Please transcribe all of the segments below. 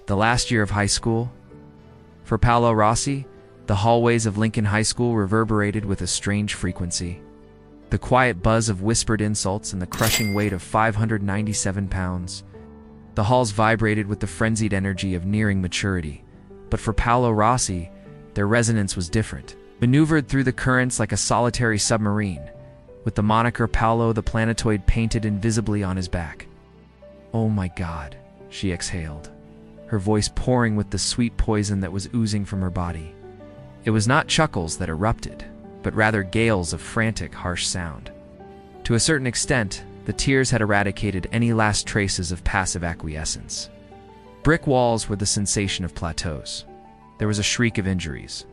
The last year of high school? For Paolo Rossi, the hallways of Lincoln High School reverberated with a strange frequency. The quiet buzz of whispered insults and the crushing weight of 597 pounds. The halls vibrated with the frenzied energy of nearing maturity. But for Paolo Rossi, their resonance was different. Maneuvered through the currents like a solitary submarine, with the moniker Paolo the Planetoid painted invisibly on his back. "Oh my God," she exhaled, her voice pouring with the sweet poison that was oozing from her body. It was not chuckles that erupted, but rather gales of frantic, harsh sound. To a certain extent, the tears had eradicated any last traces of passive acquiescence. Brick walls were the sensation of plateaus. There was a shriek of injuries.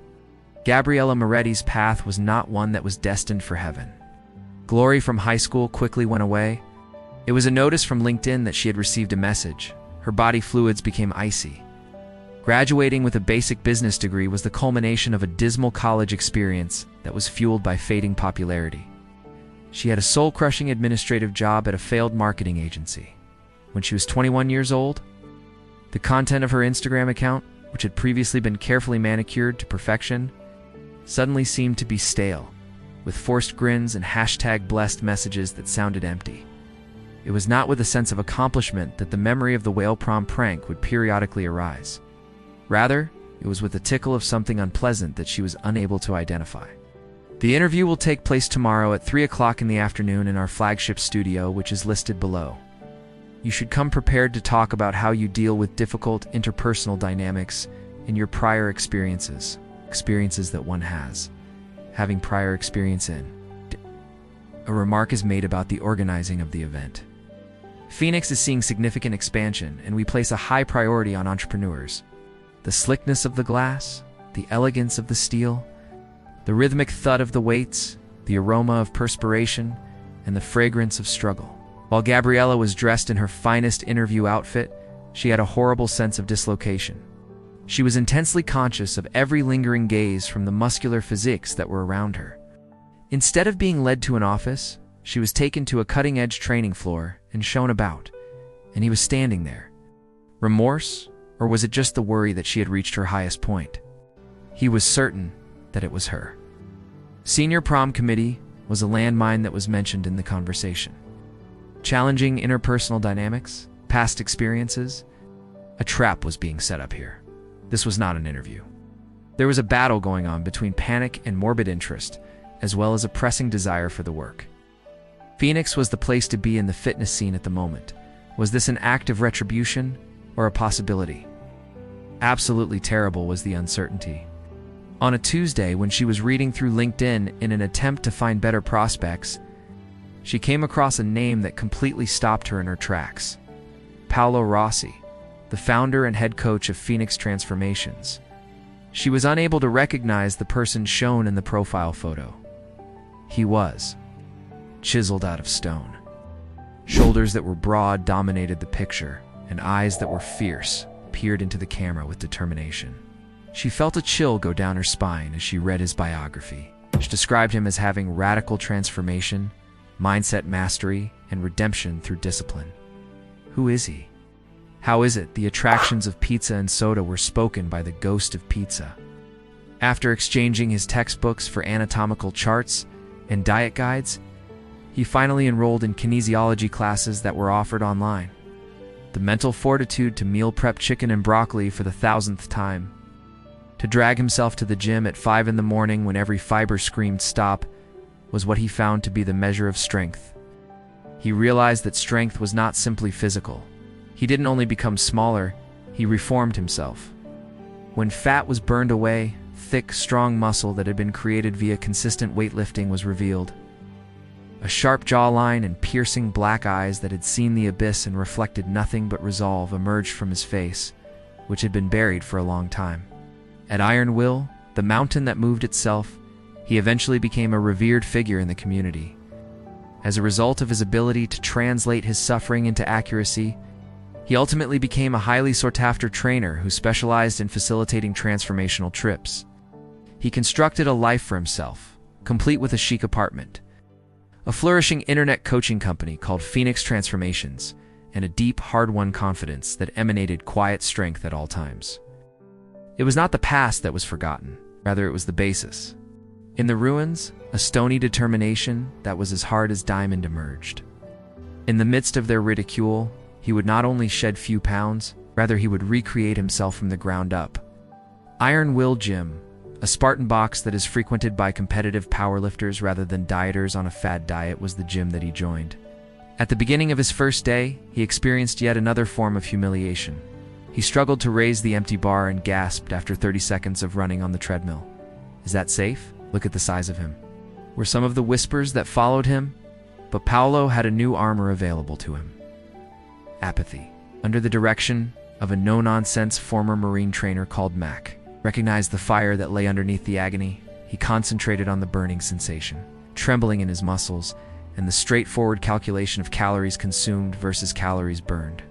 Gabriella Moretti's path was not one that was destined for heaven. Glory from high school quickly went away. It was a notice from LinkedIn that she had received a message. Her body fluids became icy. Graduating with a basic business degree was the culmination of a dismal college experience that was fueled by fading popularity. She had a soul-crushing administrative job at a failed marketing agency. When she was 21 years old, the content of her Instagram account, which had previously been carefully manicured to perfection, suddenly seemed to be stale, with forced grins and #blessed messages that sounded empty. It was not with a sense of accomplishment that the memory of the whale prom prank would periodically arise. Rather, it was with the tickle of something unpleasant that she was unable to identify. The interview will take place tomorrow at 3 o'clock in the afternoon in our flagship studio, which is listed below. You should come prepared to talk about how you deal with difficult interpersonal dynamics in your prior experiences that one has. Having prior experience in. A remark is made about the organizing of the event. Phoenix is seeing significant expansion, and we place a high priority on entrepreneurs. The slickness of the glass, the elegance of the steel, the rhythmic thud of the weights, the aroma of perspiration, and the fragrance of struggle. While Gabriella was dressed in her finest interview outfit, she had a horrible sense of dislocation. She was intensely conscious of every lingering gaze from the muscular physiques that were around her. Instead of being led to an office, she was taken to a cutting-edge training floor and shown about, and he was standing there. Remorse, or was it just the worry that she had reached her highest point? He was certain that it was her. Senior prom committee was a landmine that was mentioned in the conversation. Challenging interpersonal dynamics, past experiences, a trap was being set up here. This was not an interview. There was a battle going on between panic and morbid interest, as well as a pressing desire for the work. Phoenix was the place to be in the fitness scene at the moment. Was this an act of retribution or a possibility? Absolutely terrible was the uncertainty. On a Tuesday, when she was reading through LinkedIn in an attempt to find better prospects, she came across a name that completely stopped her in her tracks. Paolo Rossi, the founder and head coach of Phoenix Transformations. She was unable to recognize the person shown in the profile photo. He was chiseled out of stone. Shoulders that were broad dominated the picture, and eyes that were fierce peered into the camera with determination. She felt a chill go down her spine as she read his biography, which described him as having radical transformation, mindset mastery, and redemption through discipline. Who is he? How is it the attractions of pizza and soda were spoken by the ghost of pizza? After exchanging his textbooks for anatomical charts and diet guides, he finally enrolled in kinesiology classes that were offered online. The mental fortitude to meal prep chicken and broccoli for the 1,000th time. To drag himself to the gym at 5 in the morning when every fiber screamed stop was what he found to be the measure of strength. He realized that strength was not simply physical. He didn't only become smaller, he reformed himself. When fat was burned away, thick, strong muscle that had been created via consistent weightlifting was revealed. A sharp jawline and piercing black eyes that had seen the abyss and reflected nothing but resolve emerged from his face, which had been buried for a long time. At Iron Will, the mountain that moved itself, he eventually became a revered figure in the community. As a result of his ability to translate his suffering into accuracy, he ultimately became a highly sought-after trainer who specialized in facilitating transformational trips. He constructed a life for himself, complete with a chic apartment, a flourishing internet coaching company called Phoenix Transformations, and a deep, hard-won confidence that emanated quiet strength at all times. It was not the past that was forgotten, rather it was the basis. In the ruins, a stony determination that was as hard as diamond emerged. In the midst of their ridicule, he would not only shed few pounds, rather he would recreate himself from the ground up. Iron Will Gym, a Spartan box that is frequented by competitive powerlifters rather than dieters on a fad diet, was the gym that he joined. At the beginning of his first day, he experienced yet another form of humiliation. He struggled to raise the empty bar and gasped after 30 seconds of running on the treadmill. "Is that safe? Look at the size of him," were some of the whispers that followed him, but Paulo had a new armor available to him. Apathy. Under the direction of a no-nonsense former Marine trainer called Mac, recognized the fire that lay underneath the agony. He concentrated on the burning sensation, trembling in his muscles, and the straightforward calculation of calories consumed versus calories burned.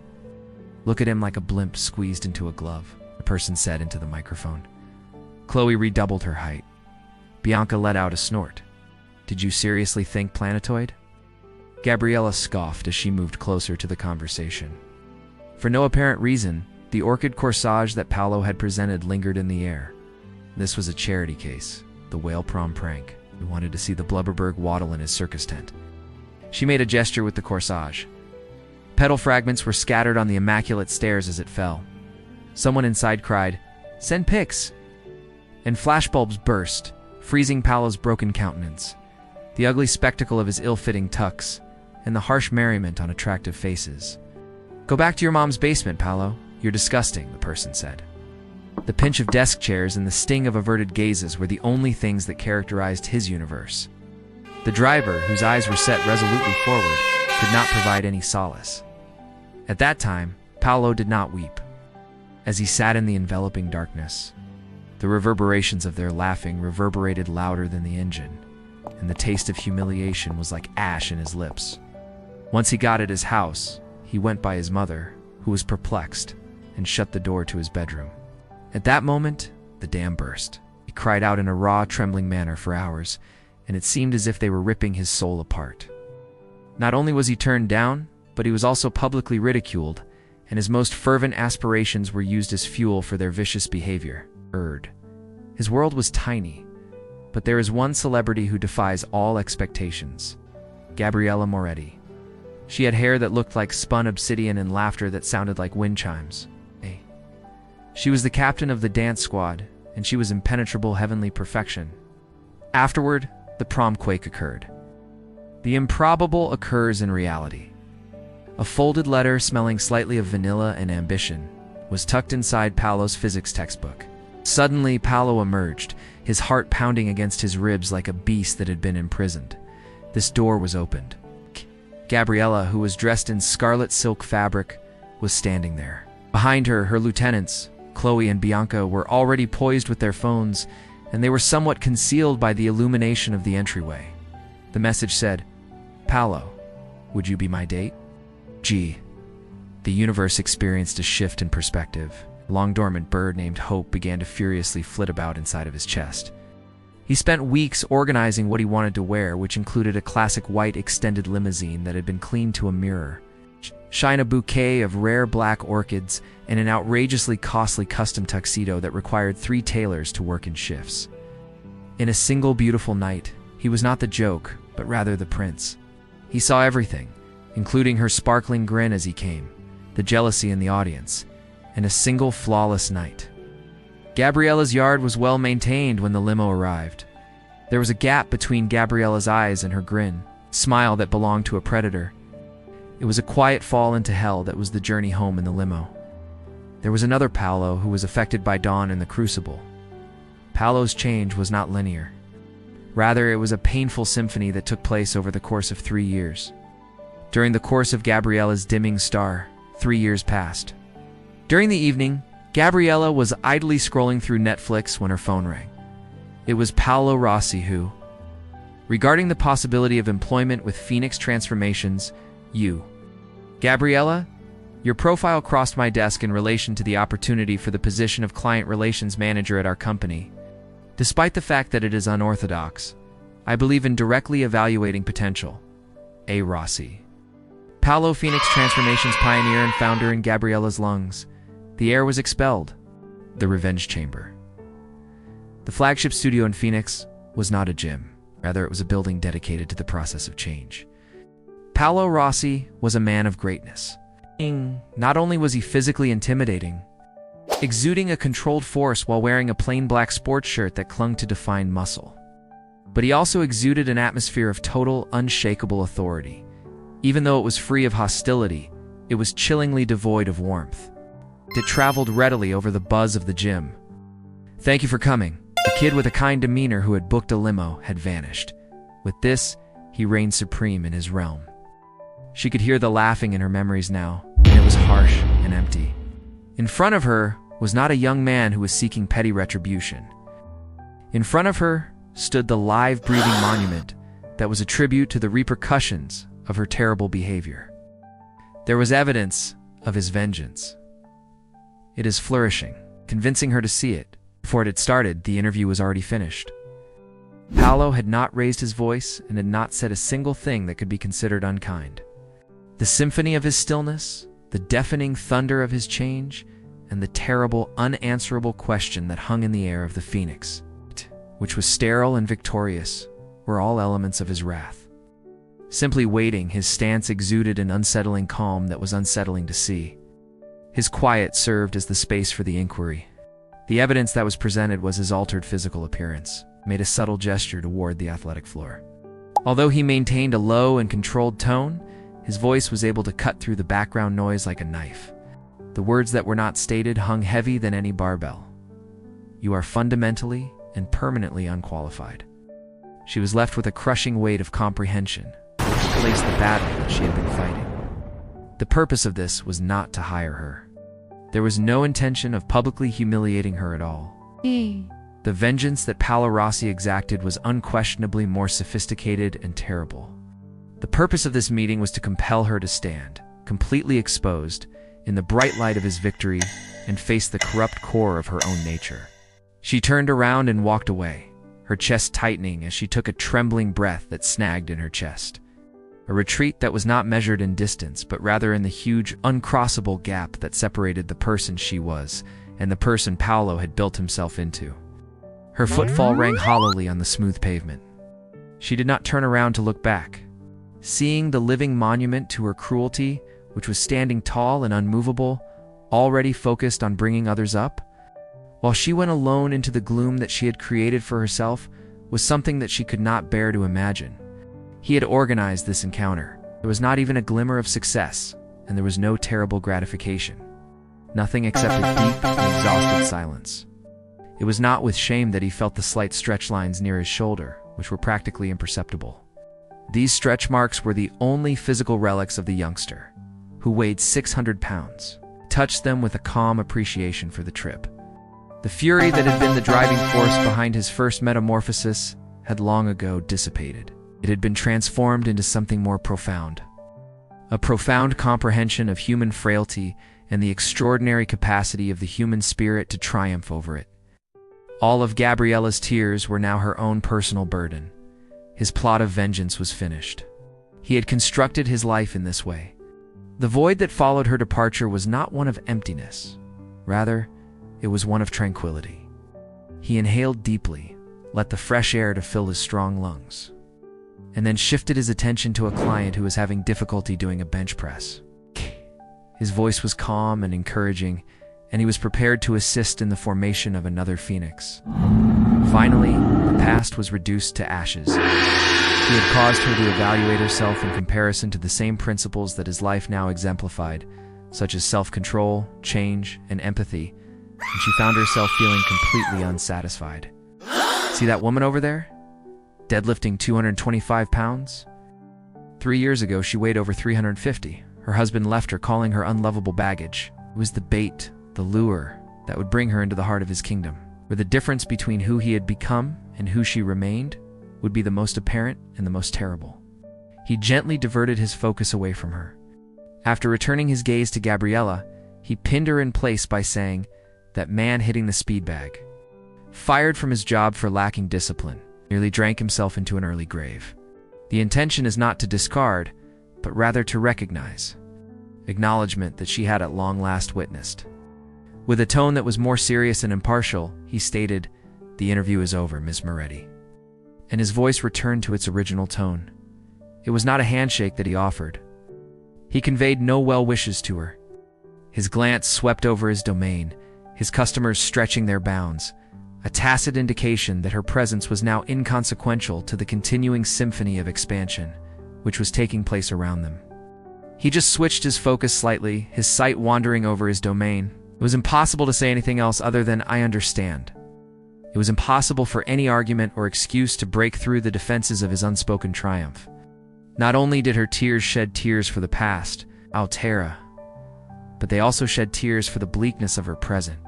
"Look at him like a blimp squeezed into a glove," the person said into the microphone. Chloe redoubled her height. Bianca let out a snort. "Did you seriously think planetoid?" Gabriella scoffed as she moved closer to the conversation. For no apparent reason, the orchid corsage that Paulo had presented lingered in the air. This was a charity case, the whale prom prank. He wanted to see the Blubberberg waddle in his circus tent. She made a gesture with the corsage. Petal fragments were scattered on the immaculate stairs as it fell. Someone inside cried, "Send pics!" And flashbulbs burst, freezing Paulo's broken countenance, the ugly spectacle of his ill-fitting tux, and the harsh merriment on attractive faces. "Go back to your mom's basement, Paulo. You're disgusting," the person said. The pinch of desk chairs and the sting of averted gazes were the only things that characterized his universe. The driver, whose eyes were set resolutely forward, could not provide any solace. At that time, Paulo did not weep. As he sat in the enveloping darkness, the reverberations of their laughing reverberated louder than the engine, and the taste of humiliation was like ash in his lips. Once he got at his house, he went by his mother, who was perplexed, and shut the door to his bedroom. At that moment, the dam burst. He cried out in a raw, trembling manner for hours, and it seemed as if they were ripping his soul apart. Not only was he turned down, but he was also publicly ridiculed, and his most fervent aspirations were used as fuel for their vicious behavior. His world was tiny, but there is one celebrity who defies all expectations: Gabriella Moretti. She had hair that looked like spun obsidian and laughter that sounded like wind chimes. She was the captain of the dance squad, and she was impenetrable heavenly perfection. Afterward, the prom quake occurred. The improbable occurs in reality. A folded letter smelling slightly of vanilla and ambition was tucked inside Paulo's physics textbook. Suddenly, Paulo emerged, his heart pounding against his ribs like a beast that had been imprisoned. This door was opened. Gabriella, who was dressed in scarlet silk fabric, was standing there. Behind her, her lieutenants, Chloe and Bianca, were already poised with their phones, and they were somewhat concealed by the illumination of the entryway. The message said, "Paulo, would you be my date?" The universe experienced a shift in perspective. A long-dormant bird named Hope began to furiously flit about inside of his chest. He spent weeks organizing what he wanted to wear, which included a classic white extended limousine that had been cleaned to a mirror, shine a bouquet of rare black orchids, and an outrageously costly custom tuxedo that required 3 tailors to work in shifts. In a single beautiful night, he was not the joke, but rather the prince. He saw everything, including her sparkling grin as he came, the jealousy in the audience, and a single flawless night. Gabriella's yard was well maintained when the limo arrived. There was a gap between Gabriella's eyes and her grin, smile that belonged to a predator. It was a quiet fall into hell that was the journey home in the limo. There was another Paulo who was affected by dawn in the crucible. Paulo's change was not linear. Rather, it was a painful symphony that took place over the course of 3 years. During the course of Gabriella's dimming star, 3 years passed. During the evening, Gabriella was idly scrolling through Netflix when her phone rang. It was Paulo Rossi who, regarding the possibility of employment with Phoenix Transformations, Gabriella, your profile crossed my desk in relation to the opportunity for the position of client relations manager at our company. Despite the fact that it is unorthodox, I believe in directly evaluating potential. A. Rossi. Paolo Phoenix, transformations pioneer and founder in Gabriella's lungs. The air was expelled. The revenge chamber. The flagship studio in Phoenix was not a gym. Rather, it was a building dedicated to the process of change. Paolo Rossi was a man of greatness. Not only was he physically intimidating, exuding a controlled force while wearing a plain black sports shirt that clung to defined muscle, but he also exuded an atmosphere of total, unshakable authority. Even though it was free of hostility, it was chillingly devoid of warmth. It traveled readily over the buzz of the gym. "Thank you for coming." The kid with a kind demeanor who had booked a limo had vanished. With this, he reigned supreme in his realm. She could hear the laughing in her memories now, and it was harsh and empty. In front of her was not a young man who was seeking petty retribution. In front of her stood the live, breathing monument that was a tribute to the repercussions of her terrible behavior. There was evidence of his vengeance. It is flourishing, convincing her to see it. Before it had started, the interview was already finished. Paolo had not raised his voice and had not said a single thing that could be considered unkind. The symphony of his stillness, the deafening thunder of his change, and the terrible, unanswerable question that hung in the air of the Phoenix, which was sterile and victorious, were all elements of his wrath. Simply waiting, his stance exuded an unsettling calm that was unsettling to see. His quiet served as the space for the inquiry. The evidence that was presented was his altered physical appearance, made a subtle gesture toward the athletic floor. Although he maintained a low and controlled tone, his voice was able to cut through the background noise like a knife. The words that were not stated hung heavy than any barbell. "You are fundamentally and permanently unqualified." She was left with a crushing weight of comprehension, which replaced the battle that she had been fighting. The purpose of this was not to hire her. There was no intention of publicly humiliating her at all. The vengeance that Paolo Rossi exacted was unquestionably more sophisticated and terrible. The purpose of this meeting was to compel her to stand, completely exposed, in the bright light of his victory, and face the corrupt core of her own nature. She turned around and walked away, her chest tightening as she took a trembling breath that snagged in her chest. A retreat that was not measured in distance, but rather in the huge, uncrossable gap that separated the person she was and the person Paolo had built himself into. Her footfall rang hollowly on the smooth pavement. She did not turn around to look back. Seeing the living monument to her cruelty, which was standing tall and unmovable, already focused on bringing others up, while she went alone into the gloom that she had created for herself, was something that she could not bear to imagine. He had organized this encounter. There was not even a glimmer of success, and there was no terrible gratification. Nothing except a deep and exhausted silence. It was not with shame that he felt the slight stretch lines near his shoulder, which were practically imperceptible. These stretch marks were the only physical relics of the youngster, who weighed 600 pounds. Touched them with a calm appreciation for the trip. The fury that had been the driving force behind his first metamorphosis had long ago dissipated. It had been transformed into something more profound. A profound comprehension of human frailty and the extraordinary capacity of the human spirit to triumph over it. All of Gabriella's tears were now her own personal burden. His plot of vengeance was finished. He had constructed his life in this way. The void that followed her departure was not one of emptiness. Rather, it was one of tranquility. He inhaled deeply, let the fresh air to fill his strong lungs, and then shifted his attention to a client who was having difficulty doing a bench press. His voice was calm and encouraging, and he was prepared to assist in the formation of another phoenix. Finally, the past was reduced to ashes. He had caused her to evaluate herself in comparison to the same principles that his life now exemplified, such as self-control, change, and empathy, and she found herself feeling completely unsatisfied. See that woman over there? Deadlifting 225 pounds? 3 years ago, she weighed over 350. Her husband left her, calling her unlovable baggage. It was the bait, the lure, that would bring her into the heart of his kingdom, where the difference between who he had become and who she remained would be the most apparent and the most terrible. He gently diverted his focus away from her. After returning his gaze to Gabriella, he pinned her in place by saying, "That man hitting the speed bag, fired from his job for lacking discipline, nearly drank himself into an early grave. The intention is not to discard, but rather to recognize. Acknowledgement that she had at long last witnessed. With a tone that was more serious and impartial, he stated, "The interview is over, Ms. Moretti." And his voice returned to its original tone. It was not a handshake that he offered. He conveyed no well wishes to her. His glance swept over his domain, his customers stretching their bounds, a tacit indication that her presence was now inconsequential to the continuing symphony of expansion, which was taking place around them. He just switched his focus slightly, his sight wandering over his domain. It was impossible to say anything else other than "I understand." It was impossible for any argument or excuse to break through the defenses of his unspoken triumph. Not only did her tears shed tears for the past, Altera, but they also shed tears for the bleakness of her present,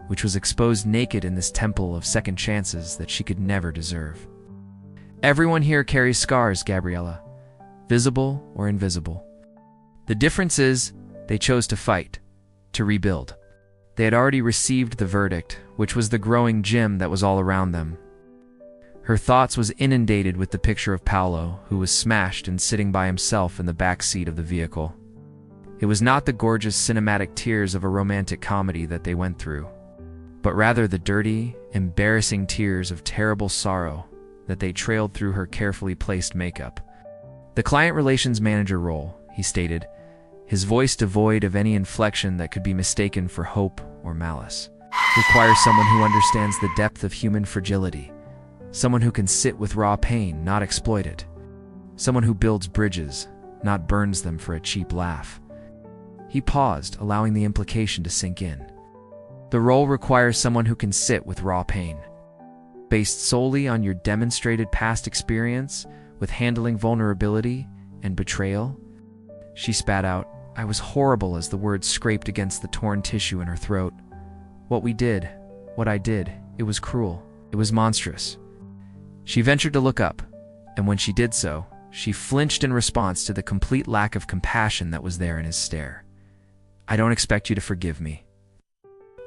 which was exposed naked in this temple of second chances that she could never deserve. Everyone here carries scars, Gabriella, visible or invisible. The difference is, they chose to fight, to rebuild. They had already received the verdict, which was the growing gym that was all around them. Her thoughts was inundated with the picture of Paolo, who was smashed and sitting by himself in the back seat of the vehicle. It was not the gorgeous cinematic tears of a romantic comedy that they went through, but rather the dirty, embarrassing tears of terrible sorrow that they trailed through her carefully placed makeup. The client relations manager role, he stated, his voice devoid of any inflection that could be mistaken for hope or malice, requires someone who understands the depth of human fragility, someone who can sit with raw pain, not exploit it, someone who builds bridges, not burns them for a cheap laugh. He paused, allowing the implication to sink in. The role requires someone who can sit with raw pain, based solely on your demonstrated past experience with handling vulnerability and betrayal. She spat out, "I was horrible," as the words scraped against the torn tissue in her throat. What I did, it was cruel. It was monstrous." She ventured to look up, and when she did so, she flinched in response to the complete lack of compassion that was there in his stare. "I don't expect you to forgive me.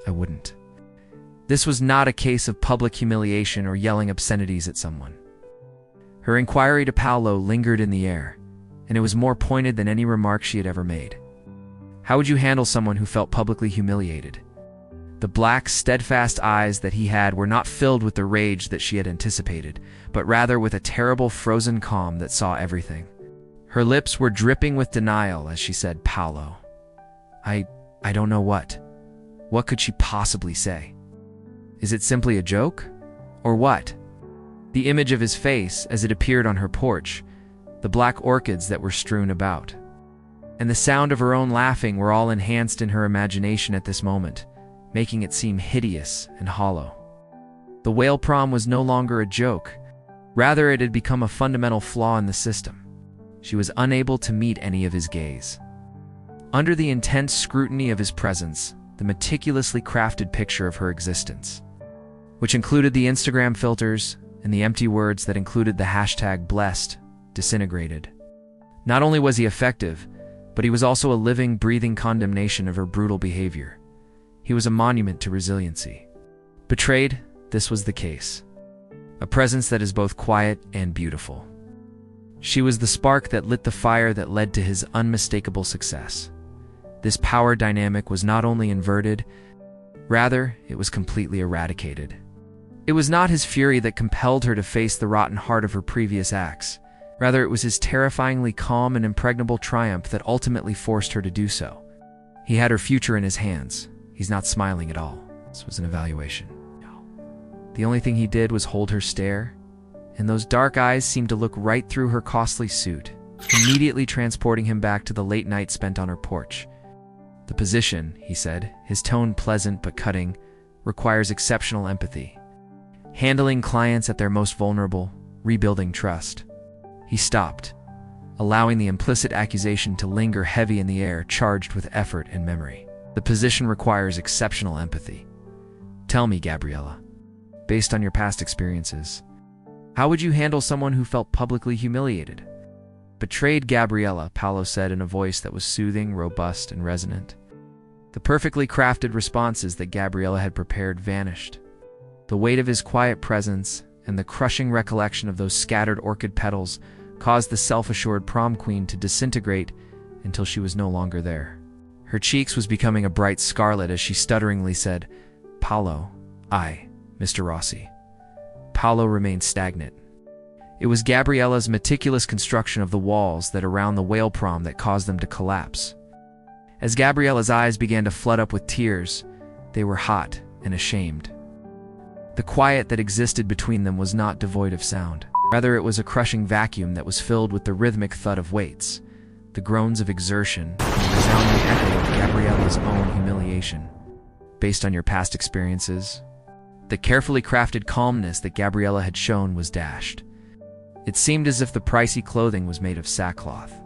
I wouldn't." This was not a case of public humiliation or yelling obscenities at someone. Her inquiry to Paolo lingered in the air, and it was more pointed than any remark she had ever made. How would you handle someone who felt publicly humiliated? The black, steadfast eyes that he had were not filled with the rage that she had anticipated, but rather with a terrible frozen calm that saw everything. Her lips were dripping with denial as she said, "Paolo, I don't know what. What could she possibly say? Is it simply a joke? Or what?" The image of his face as it appeared on her porch, the black orchids that were strewn about, and the sound of her own laughing were all enhanced in her imagination at this moment, making it seem hideous and hollow. The whale prom was no longer a joke. Rather, it had become a fundamental flaw in the system. She was unable to meet any of his gaze. Under the intense scrutiny of his presence, the meticulously crafted picture of her existence, which included the Instagram filters and the empty words that included the hashtag blessed, disintegrated. Not only was he effective, but he was also a living, breathing condemnation of her brutal behavior. He was a monument to resiliency. Betrayed, this was the case. A presence that is both quiet and beautiful. She was the spark that lit the fire that led to his unmistakable success. This power dynamic was not only inverted, rather, it was completely eradicated. It was not his fury that compelled her to face the rotten heart of her previous acts. Rather, it was his terrifyingly calm and impregnable triumph that ultimately forced her to do so. He had her future in his hands. He's not smiling at all. This was an evaluation. No. The only thing he did was hold her stare, and those dark eyes seemed to look right through her costly suit, immediately transporting him back to the late night spent on her porch. "The position," he said, his tone pleasant but cutting, "requires exceptional empathy. Handling clients at their most vulnerable, rebuilding trust." He stopped, allowing the implicit accusation to linger heavy in the air, charged with effort and memory. "The position requires exceptional empathy. Tell me, Gabriella, based on your past experiences, how would you handle someone who felt publicly humiliated?" "Betrayed, Gabriella," Paolo said in a voice that was soothing, robust, and resonant. The perfectly crafted responses that Gabriella had prepared vanished. The weight of his quiet presence and the crushing recollection of those scattered orchid petals caused the self-assured prom queen to disintegrate until she was no longer there. Her cheeks was becoming a bright scarlet as she stutteringly said, "Paolo, Mr. Rossi." Paolo remained stagnant. It was Gabriella's meticulous construction of the walls that around the whale prom that caused them to collapse. As Gabriella's eyes began to flood up with tears, they were hot and ashamed. The quiet that existed between them was not devoid of sound. Rather, it was a crushing vacuum that was filled with the rhythmic thud of weights, the groans of exertion, and the resounding echo of Gabriella's own humiliation. Based on your past experiences, the carefully crafted calmness that Gabriella had shown was dashed. It seemed as if the pricey clothing was made of sackcloth.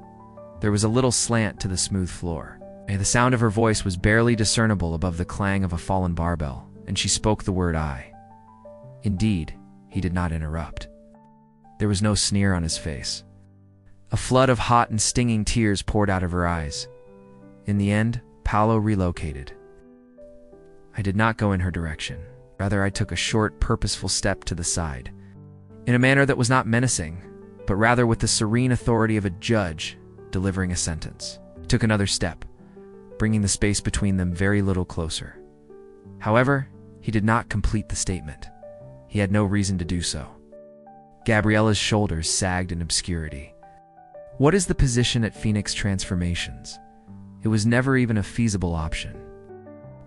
There was a little slant to the smooth floor. The sound of her voice was barely discernible above the clang of a fallen barbell, and she spoke the word "I." Indeed, he did not interrupt. There was no sneer on his face. A flood of hot and stinging tears poured out of her eyes. In the end, Paolo relocated. I did not go in her direction. Rather, I took a short, purposeful step to the side, in a manner that was not menacing, but rather with the serene authority of a judge delivering a sentence. I took another step, bringing the space between them very little closer. However, he did not complete the statement. He had no reason to do so. Gabriella's shoulders sagged in obscurity. What is the position at Phoenix Transformations? It was never even a feasible option.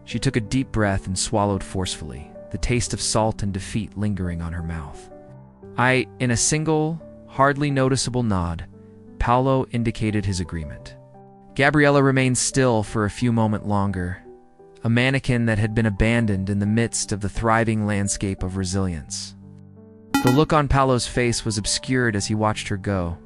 She took a deep breath and swallowed forcefully, the taste of salt and defeat lingering on her mouth. In a single, hardly noticeable nod, Paolo indicated his agreement. Gabriella remained still for a few moments longer, a mannequin that had been abandoned in the midst of the thriving landscape of resilience. The look on Paolo's face was obscured as he watched her go,